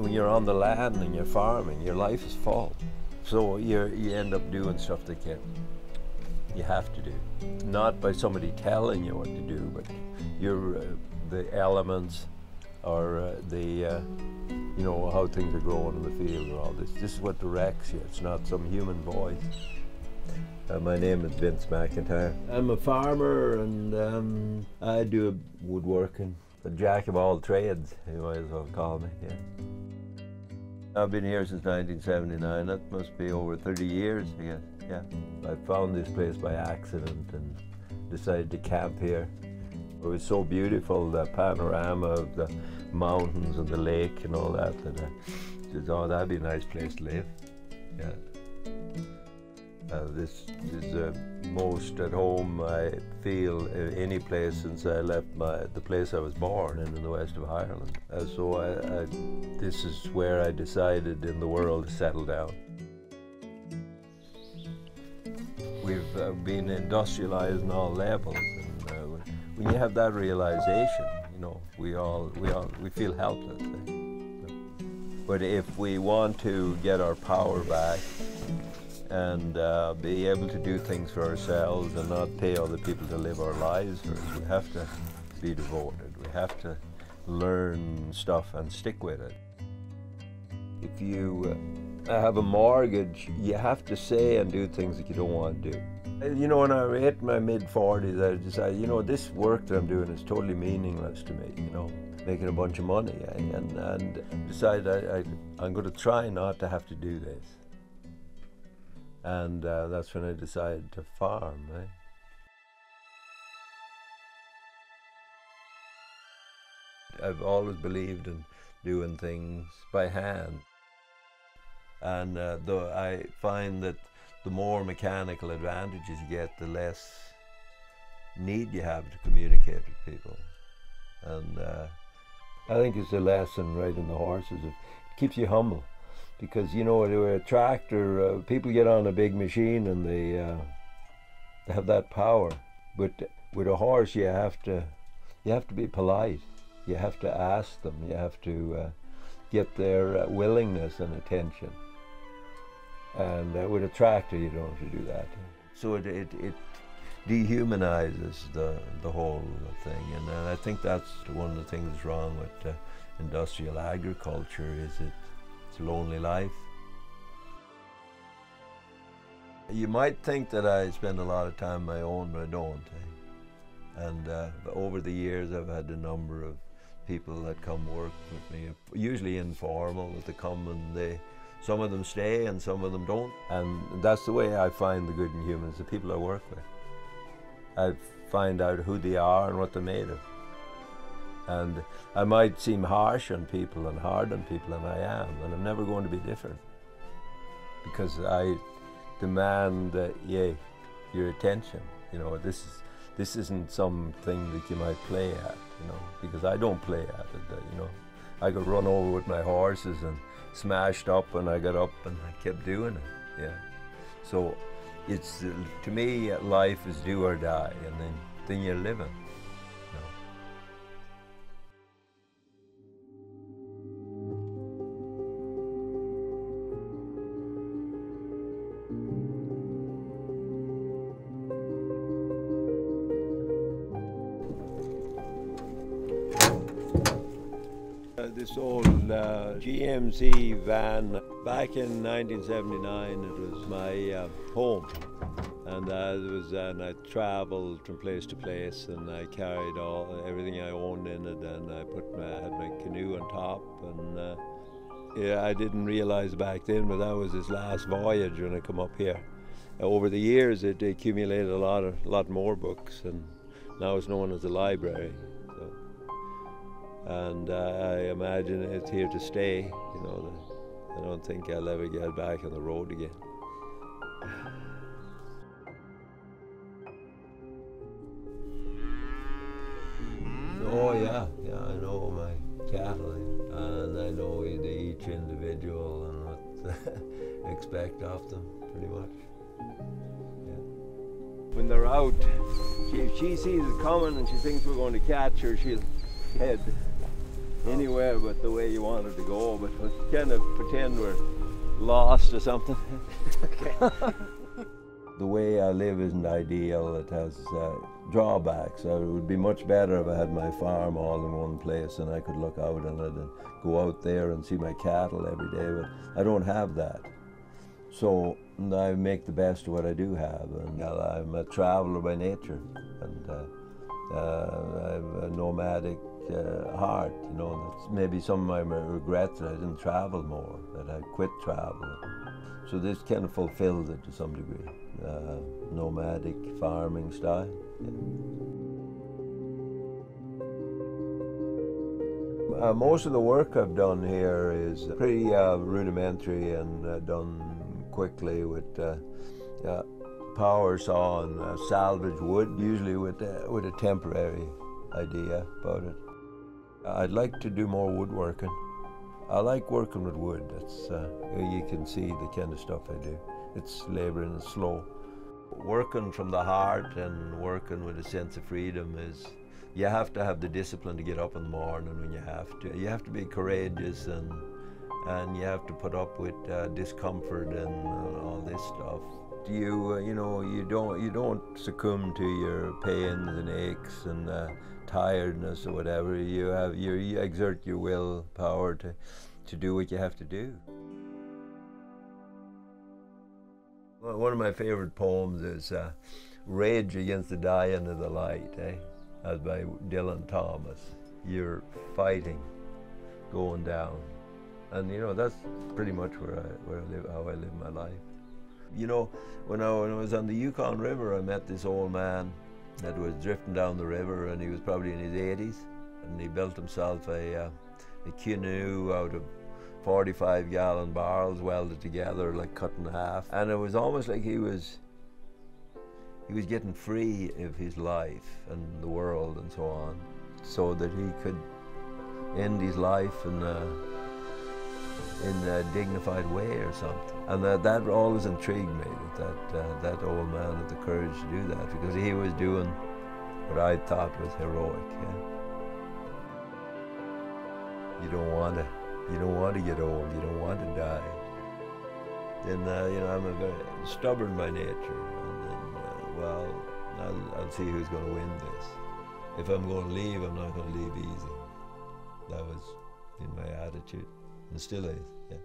when you're on the land and you're farming, your life is full. So you end up doing stuff that you have to do. Not by somebody telling you what to do, but the elements or you know, how things are growing in the field and all this. This is what directs you. It's not some human voice. My name is Vince McIntyre. I'm a farmer and I do woodworking. A jack of all trades, you might as well call me, yeah. I've been here since 1979. That must be over 30 years, I guess, yeah. I found this place by accident and decided to camp here. It was so beautiful, the panorama of the mountains and the lake and all that, that I said, oh, that'd be a nice place to live, yeah. This is most at home I feel any place since I left the place I was born in the west of Ireland. So this is where I decided in the world to settle down. We've been industrialized on all levels, and when you have that realization, you know, we feel helpless. But if we want to get our power back and be able to do things for ourselves and not pay other people to live our lives for us, we have to be devoted. We have to learn stuff and stick with it. If you have a mortgage, you have to say and do things that you don't want to do. You know, when I hit my mid-40s, I decided, you know, this work that I'm doing is totally meaningless to me, you know, making a bunch of money, and decided I'm going to try not to have to do this. And that's when I decided to farm, right? I've always believed in doing things by hand. And though I find that the more mechanical advantages you get, the less need you have to communicate with people. And I think it's a lesson right in the horses. It keeps you humble. Because, you know, with a tractor, people get on a big machine and they have that power. But with a horse, you have to be polite. You have to ask them. You have to get their willingness and attention. And with a tractor, you don't have to do that. So it dehumanizes the whole thing. And I think that's one of the things that's wrong with industrial agriculture, is it's a lonely life. You might think that I spend a lot of time on my own, but I don't. And over the years, I've had a number of people that come work with me, usually informal, that they come and some of them stay and some of them don't. And that's the way I find the good in humans, the people I work with. I find out who they are and what they're made of. And I might seem harsh on people and hard on people, and I am, and I'm never going to be different. Because I demand your attention. You know, this isn't something that you might play at, you know, because I don't play at it, you know. I got run over with my horses and smashed up, and I got up and I kept doing it, yeah. So it's, to me, life is do or die, and then you're living. This old GMC van, back in 1979, it was my home, and I traveled from place to place, and I carried everything I owned in it, and I had my canoe on top, and yeah, I didn't realize back then, but that was his last voyage when I come up here. Over the years, it accumulated a lot more books, and now it's known as a library. And I imagine it's here to stay, you know. I don't think I'll ever get back on the road again. Oh yeah, I know my cattle, and I know each individual and what to expect of them, pretty much. Yeah. When they're out, if she sees it coming and she thinks we're going to catch her, she'll head. anywhere but the way you wanted to go, but we'll kind of pretend we're lost or something. Okay. The way I live isn't ideal. It has drawbacks. It would be much better if I had my farm all in one place and I could look out on it and go out there and see my cattle every day, but I don't have that. So I make the best of what I do have, and I'm a traveler by nature, and I have a nomadic heart. You know, that's maybe some of my regrets that I didn't travel more, that I quit traveling. So this kind of fulfills it to some degree, nomadic farming style. Yeah. Most of the work I've done here is pretty rudimentary and done quickly with power saw and salvage wood, usually with a temporary idea about it. I'd like to do more woodworking. I like working with wood. That's you can see the kind of stuff I do. It's labor and it's slow. Working from the heart and working with a sense of freedom is, you have to have the discipline to get up in the morning when you have to. You have to be courageous, and you have to put up with discomfort and all this stuff. You don't succumb to your pains and aches and tiredness or whatever. You exert your willpower to do what you have to do. Well, one of my favorite poems is Rage Against the Dying of the Light, That's by Dylan Thomas. You're fighting, going down. And that's pretty much where I live, how I live my life. When I was on the Yukon River, I met this old man that was drifting down the river, and he was probably in his 80s, and he built himself a canoe out of 45-gallon barrels welded together, like cut in half. And it was almost like he was getting free of his life and the world and so on, so that he could end his life in a dignified way or something. And that always intrigued me, that old man had the courage to do that, because he was doing what I thought was heroic. Yeah? You don't want to get old. You don't want to die. Then I'm a very stubborn by nature, and then I'll see who's going to win this. If I'm going to leave, I'm not going to leave easy. That was in my attitude, and still is. Yeah.